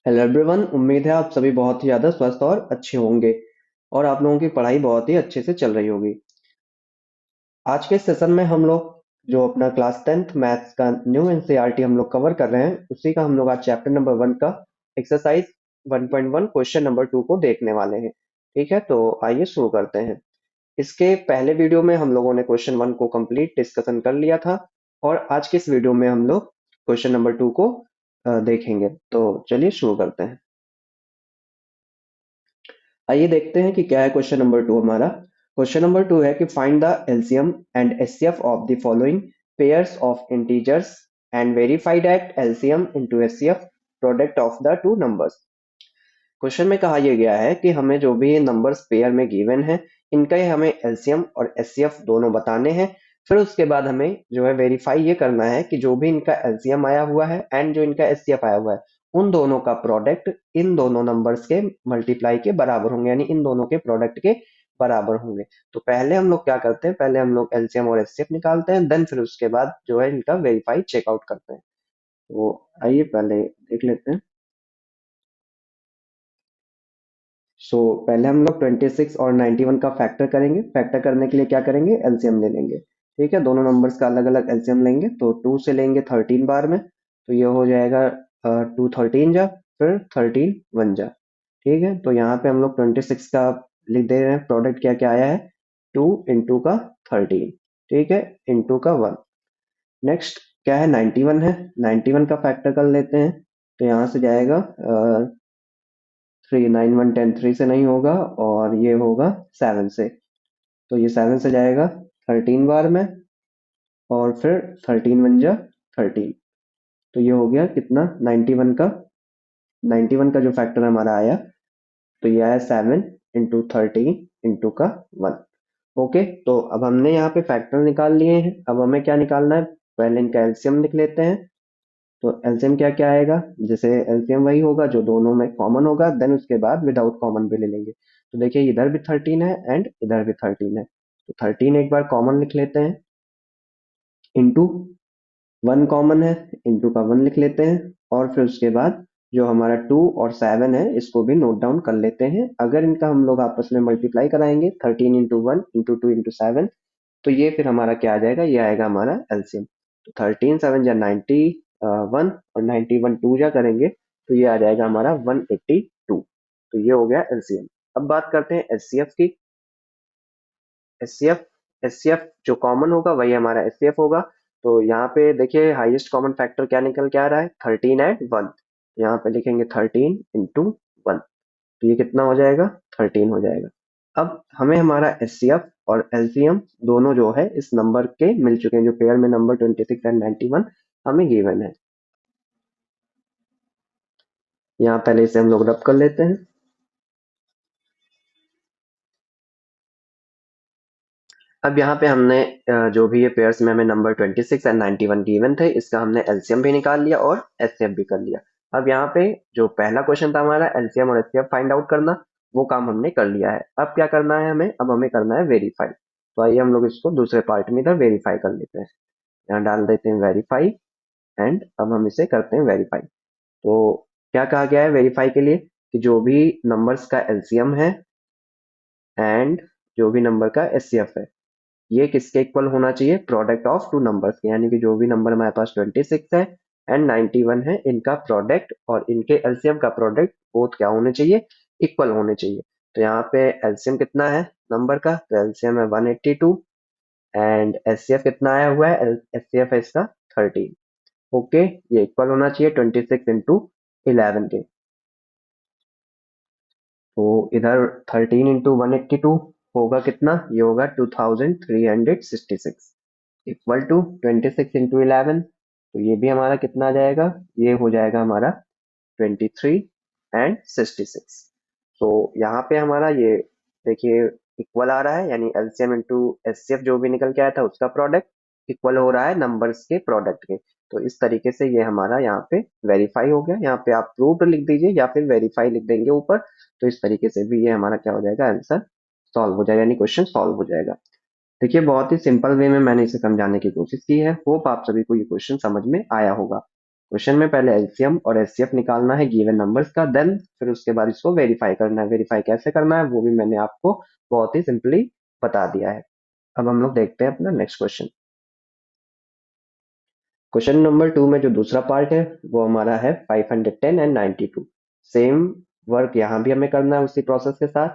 Hello everyone, उम्मीद है आप सभी बहुत ही ज़्यादा स्वस्थ और अच्छे होंगे और आप लोगों की पढ़ाई बहुत ही अच्छे से चल रही होगी। आज के सेशन में हम लोग जो अपना क्लास 10th मैथ्स का न्यू एनसीईआरटी हम लोग कवर कर रहे हैं, उसी का हम लोग आज चैप्टर नंबर 1 का एक्सरसाइज 1.1 क्वेश्चन नंबर 2 को देखने वाले हैं। ठीक है, तो आइए शुरू करते हैं। इसके पहले वीडियो में हम लोगों ने क्वेश्चन 1 को कंप्लीट डिस्कशन कर लिया था और आज के इस वीडियो में हम लोग क्वेश्चन नंबर 2 को देखेंगे। तो चलिए शुरू करते हैं। आइए देखते हैं कि क्या है क्वेश्चन नंबर 2 हमारा। क्वेश्चन नंबर 2 है कि find the LCM and HCF of the following pairs of integers and verify that LCM into HCF product of the two numbers. Question में कहा यह गया है कि हमें जो भी नंबर्स पेयर में गिवन है, इनका ही हमें एलसीएम और एचसीएफ दोनों बताने हैं। फिर उसके बाद हमें जो है वेरीफाई ये करना है कि जो भी इनका एलसीएम आया हुआ है एंड जो इनका एचसीएफ आया हुआ है, उन दोनों का प्रोडक्ट इन दोनों नंबर्स के मल्टीप्लाई के बराबर होंगे, यानी इन दोनों के प्रोडक्ट के बराबर होंगे। तो पहले हम लोग क्या करते हैं, पहले हम लोग एलसीएम और एचसीएफ निकालते हैं, देन फिर उसके बाद जो है इनका वेरीफाई चेकआउट करते हैं। तो आइए पहले देख लेते हैं। पहले हम लोग 26 और 91 का फैक्टर करेंगे। फैक्टर करने के लिए क्या करेंगे, एलसीएम ले लेंगे। ठीक है, दोनों नंबर्स का अलग अलग एलसीएम लेंगे। तो 2 से लेंगे 13 बार में, तो ये हो जाएगा 2 13 जा, फिर 13 1 जा। ठीक है, तो यहाँ पे हम लोग 26 का लिख दे रहे हैं, प्रोडक्ट क्या क्या आया है, 2 इंटू का 13। ठीक है, इंटू का 1। नेक्स्ट क्या है, 91 है। 91 का फैक्टर कर लेते हैं। तो यहाँ से जाएगा 3 9 1 10, 3 से नहीं होगा और ये होगा 7 से। तो ये 7 से जाएगा 13 बार में और फिर 13 वन जा 13। तो ये हो गया कितना, 91 का। 91 का जो फैक्टर हमारा आया, तो ये आया 7 इंटू 13 इंटू का 1। ओके, तो अब हमने यहाँ पे फैक्टर निकाल लिए हैं। अब हमें क्या निकालना है, पहले इनका एलसीएम लिख लेते हैं। तो एलसीएम क्या क्या आएगा, जैसे एलसीएम वही होगा जो दोनों में कॉमन होगा, देन उसके बाद विदाउट कॉमन भी ले लेंगे। तो देखिए इधर भी 13 है एंड इधर भी 13 है, तो 13 एक बार कॉमन लिख लेते हैं, इंटू 1 कॉमन है, इंटू का 1 लिख लेते हैं। और फिर उसके बाद जो हमारा 2 और 7 है, इसको भी नोट डाउन कर लेते हैं। अगर इनका हम लोग आपस में मल्टीप्लाई कराएंगे, 13 इंटू 1 इंटू 2 इंटू 7, तो ये फिर हमारा क्या आ जाएगा, ये आएगा हमारा एलसीएम। तो 13 7 जा 91 और 91 2 जा करेंगे, तो ये आ जाएगा हमारा 182। तो ये हो गया एलसीएम। अब बात करते हैं एचसीएफ की। एचसीएफ एचसीएफ जो कॉमन होगा वही हमारा एचसीएफ होगा। तो यहाँ पे देखिए हाईएस्ट कॉमन फैक्टर क्या निकल के आ रहा है, 13 एंड 1। यहाँ पे लिखेंगे 13 इंटू 1, तो ये कितना हो जाएगा, 13 हो जाएगा। अब हमें हमारा एचसीएफ और एलसीएम दोनों जो है इस नंबर के मिल चुके हैं, जो पेयर में नंबर 26 एंड 91 हमें गिवन है। यहाँ पहले इसे हम लोग रब कर लेते हैं। अब यहाँ पे हमने जो भी ये पेयर्स में हमें नंबर 26 एंड 91 गिवन थे, इसका हमने एलसीएम भी निकाल लिया और एचसीएफ भी कर लिया। अब यहाँ पे जो पहला क्वेश्चन था हमारा एलसीएम और एचसीएफ फाइंड आउट करना, वो काम हमने कर लिया है। अब क्या करना है हमें, अब हमें करना है वेरीफाई। तो आइए हम लोग इसको दूसरे पार्ट में इधर वेरीफाई कर लेते हैं। यहाँ डाल देते हैं वेरीफाई एंड अब हम इसे करते हैं वेरीफाई। तो क्या कहा गया है वेरीफाई के लिए, कि जो भी नंबर्स का एलसीएम है एंड जो भी नंबर का एचसीएफ है, ये किसके इक्वल होना चाहिए, प्रोडक्ट ऑफ टू नंबर्स के। यानी कि जो भी नंबर हमारे पास 26 है एंड 91 है, इनका प्रोडक्ट और इनके एलसीएम का प्रोडक्ट बोथ क्या होने चाहिए, इक्वल होने चाहिए। तो यहाँ पे एलसीएम कितना है नंबर का, तो एलसीएम है 182 एंड एचसीएफ कितना आया हुआ है, एचसीएफ है इसका 13। ओके, ये इक्वल होना चाहिए 26 इंटू 11 के। तो इधर 13 इंटू 182 होगा कितना, ये होगा 2366 इक्वल टू 26 इंटू 11। तो ये भी हमारा कितना आ जाएगा, ये हो जाएगा हमारा 23 एंड 66। तो यहाँ पे हमारा ये देखिए इक्वल आ रहा है, यानी एलसीएम इंटू एचसीएफ जो भी निकल के आया था उसका प्रोडक्ट इक्वल हो रहा है नंबर्स के प्रोडक्ट के। तो इस तरीके से ये हमारा यहाँ पे वेरीफाई हो गया। यहाँ पे आप प्रूव्ड लिख दीजिए या फिर वेरीफाई लिख देंगे ऊपर, तो इस तरीके से भी ये हमारा क्या हो जाएगा, आंसर सॉल्व हो जाएगा, यानी क्वेश्चन सॉल्व हो जाएगा। देखिए बहुत ही सिंपल वे में मैंने इसे समझाने की कोशिश की है। होप आप सभी को ये क्वेश्चन समझ में आया होगा। क्वेश्चन में पहले एलसीएम और एचसीएफ निकालना है गिवन नंबर्स का, देन फिर उसके बाद इसको वेरीफाई करना है। वेरीफाई कैसे करना है वो भी मैंने आपको बहुत ही सिंपली बता दिया है। अब हम लोग देखते हैं अपना नेक्स्ट क्वेश्चन। क्वेश्चन नंबर 2 में जो दूसरा पार्ट है वो हमारा है 510 एंड 92। सेम वर्क यहाँ भी हमें करना है उसी प्रोसेस के साथ।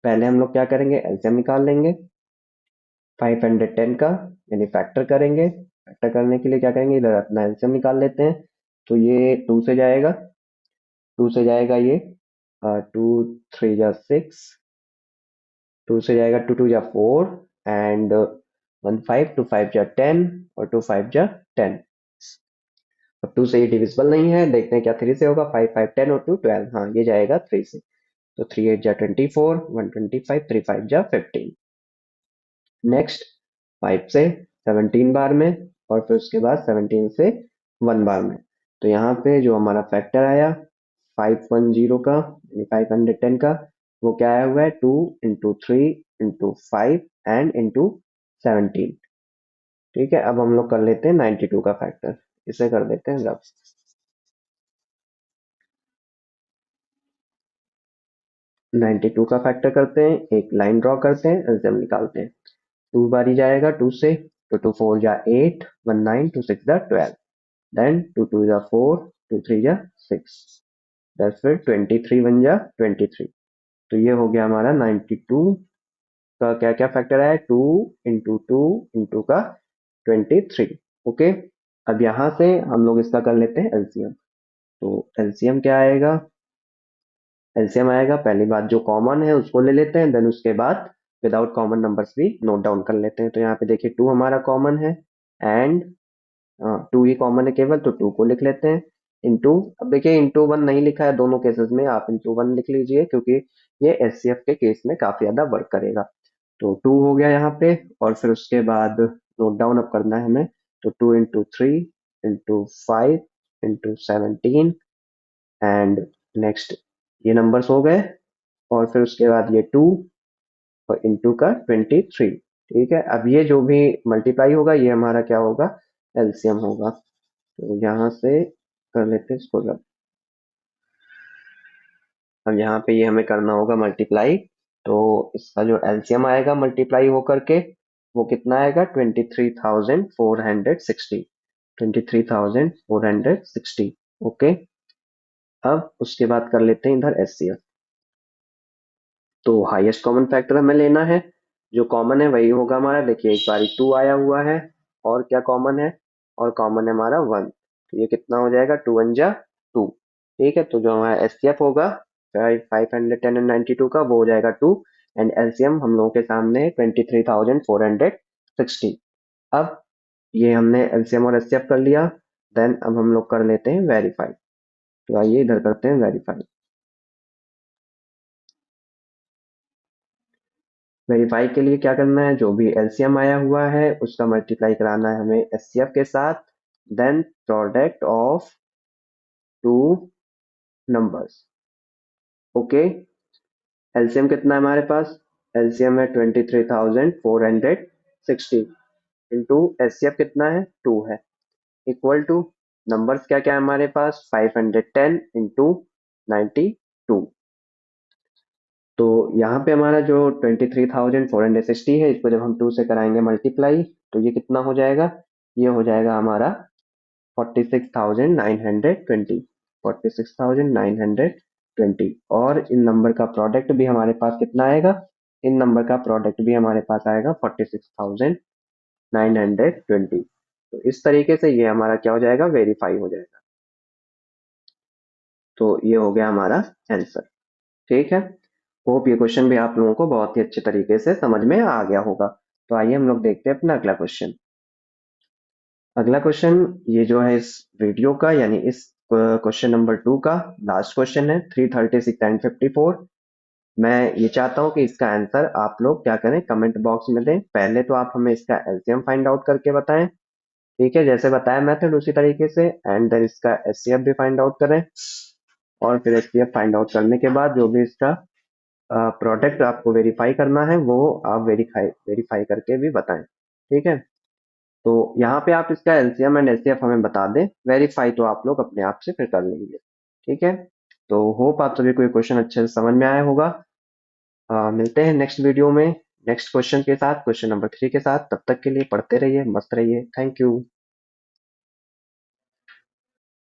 पहले हम लोग क्या करेंगे, एलसीएम निकाल लेंगे 510 का, यानी फैक्टर करेंगे। फैक्टर करने के लिए क्या करेंगे, इधर अपना एलसीएम निकाल लेते हैं। तो ये 2 से जाएगा, 2 से जाएगा ये 2 3 जा 6, 2 से जाएगा 2 2 जा 4 एंड 1 5, 2 5 जा 10 और 2 5 जा 10। अब 2 से ये डिविजिबल नहीं है, देखते हैं क्या 3 से होगा। 5 5 10 और 2 12, हाँ ये जाएगा 3 से। तो 3 8 जा 24, 1 25, 3 5 जा 15। नेक्स्ट 5 से 17 बार में और फिर उसके बाद 17 से 1 बार में। तो यहाँ पे जो हमारा फैक्टर आया 510 का यानी 510 का, वो क्या आया हुआ है 2 इंटू 3 इंटू 5 एंड इंटू 17। ठीक है, अब हम लोग कर लेते हैं 92 का फैक्टर। इसे कर देते हैं रफ। 92 का फैक्टर करते हैं, एक लाइन ड्रॉ करते हैं, एलसीएम निकालते हैं। 2 बारी जाएगा 2 से, तो 2 4 जा 8, 1 9, 2 6 जा 12, देन 2 2 जा 4, 2 3 जा 6, दैट्स फिर 23 1 जा 23। तो ये हो गया हमारा 92 का क्या क्या फैक्टर आया, 2 इंटू 2 इंटू का 23। ओके, अब यहाँ से हम लोग इसका कर लेते हैं एलसीएम। तो एलसीएम क्या आएगा, एलसीएम आएगा पहली बात जो कॉमन है उसको ले लेते हैं, देन उसके बाद विदाउट कॉमन नंबर्स भी नोट डाउन कर लेते हैं। तो यहाँ पे देखिए 2 हमारा कॉमन है एंड 2 ही कॉमन है केवल, तो 2 को लिख लेते हैं इंटू। अब देखिए इंटू 1 नहीं लिखा है दोनों केसेस में, आप इंटू 1 लिख लीजिए क्योंकि ये एचसीएफ के केस में काफी ज्यादा वर्क करेगा। तो 2 हो गया यहाँ पे और फिर उसके बाद नोट डाउन अब करना है हमें। तो 2 into 3 into 5 into 17 and next ये नंबर्स हो गए और फिर उसके बाद ये 2 और इंटू का 23। ठीक है, अब ये जो भी मल्टीप्लाई होगा ये हमारा क्या होगा, एलसीएम होगा। तो यहाँ से कर लेते हैं इसको रब। अब यहाँ पे ये हमें करना होगा मल्टीप्लाई। तो इसका जो एलसीएम आएगा मल्टीप्लाई होकर के वो कितना आएगा, 23,460। 23,460। ओके, अब उसके बाद कर लेते हैं इधर एचसीएफ। तो हाईएस्ट कॉमन फैक्टर हमें लेना है, जो कॉमन है वही होगा हमारा। देखिए एक बारी 2 आया हुआ है और क्या कॉमन है, और कॉमन है हमारा 1। तो ये कितना हो जाएगा, 2 1 जा 2। ठीक है, तो जो हमारा एचसीएफ होगा 510 एंड 92 का वो हो जाएगा 2 एंड एलसीएम हम लोगों के सामने है 23,460। अब ये हमने एलसीएम और एचसीएफ कर लिया, देन अब हम लोग कर लेते हैं वेरीफाई। तो आइए इधर करते हैं वेरीफाई। वेरीफाई के लिए क्या करना है, जो भी एलसीएम आया हुआ है उसका मल्टीप्लाई कराना है हमें एचसीएफ के साथ, then product of two numbers. Okay, LCM कितना है हमारे पास, एलसीएम है 23,460 इंटू एचसीएफ कितना है 2 है, इक्वल टू नंबर्स क्या क्या है हमारे पास 510 इंटू 92। तो यहाँ पे हमारा जो 23,460 है इसको जब हम 2 से कराएंगे मल्टीप्लाई तो ये कितना हो जाएगा, ये हो जाएगा हमारा 46,920। 46,920 और इन नंबर का प्रोडक्ट भी हमारे पास कितना आएगा, इन नंबर का प्रोडक्ट भी हमारे पास आएगा 46,920। तो इस तरीके से ये हमारा क्या हो जाएगा, वेरीफाई हो जाएगा। तो ये हो गया हमारा आंसर। ठीक है, होप ये क्वेश्चन भी आप लोगों को बहुत ही अच्छे तरीके से समझ में आ गया होगा। तो आइए हम लोग देखते हैं अपना अगला क्वेश्चन। अगला क्वेश्चन ये जो है इस वीडियो का यानी इस क्वेश्चन नंबर 2 का लास्ट क्वेश्चन है 336 एंड 54। मैं ये चाहता हूं कि इसका आंसर आप लोग क्या करें, कमेंट बॉक्स में दें। पहले तो आप हमें इसका एलसीएम फाइंड आउट करके बताएं, ठीक है, जैसे बताया मेथड उसी तरीके से, एंड देन इसका एचसीएफ भी फाइंड आउट करें और फिर एचसीएफ फाइंड आउट करने के बाद जो भी इसका प्रोडक्ट आपको वेरीफाई करना है वो आप वेरीफाई वेरीफाई करके भी बताएं। ठीक है, तो यहाँ पे आप इसका एलसीएम एंड एचसीएफ हमें बता दें, वेरीफाई तो आप लोग अपने आप से फिर कर लेंगे। ठीक है, तो होप आप सभी को ये क्वेश्चन अच्छे से समझ में आया होगा। मिलते हैं नेक्स्ट वीडियो में नेक्स्ट क्वेश्चन के साथ, क्वेश्चन नंबर 3 के साथ। तब तक के लिए पढ़ते रहिए, मस्त रहिए। Thank you.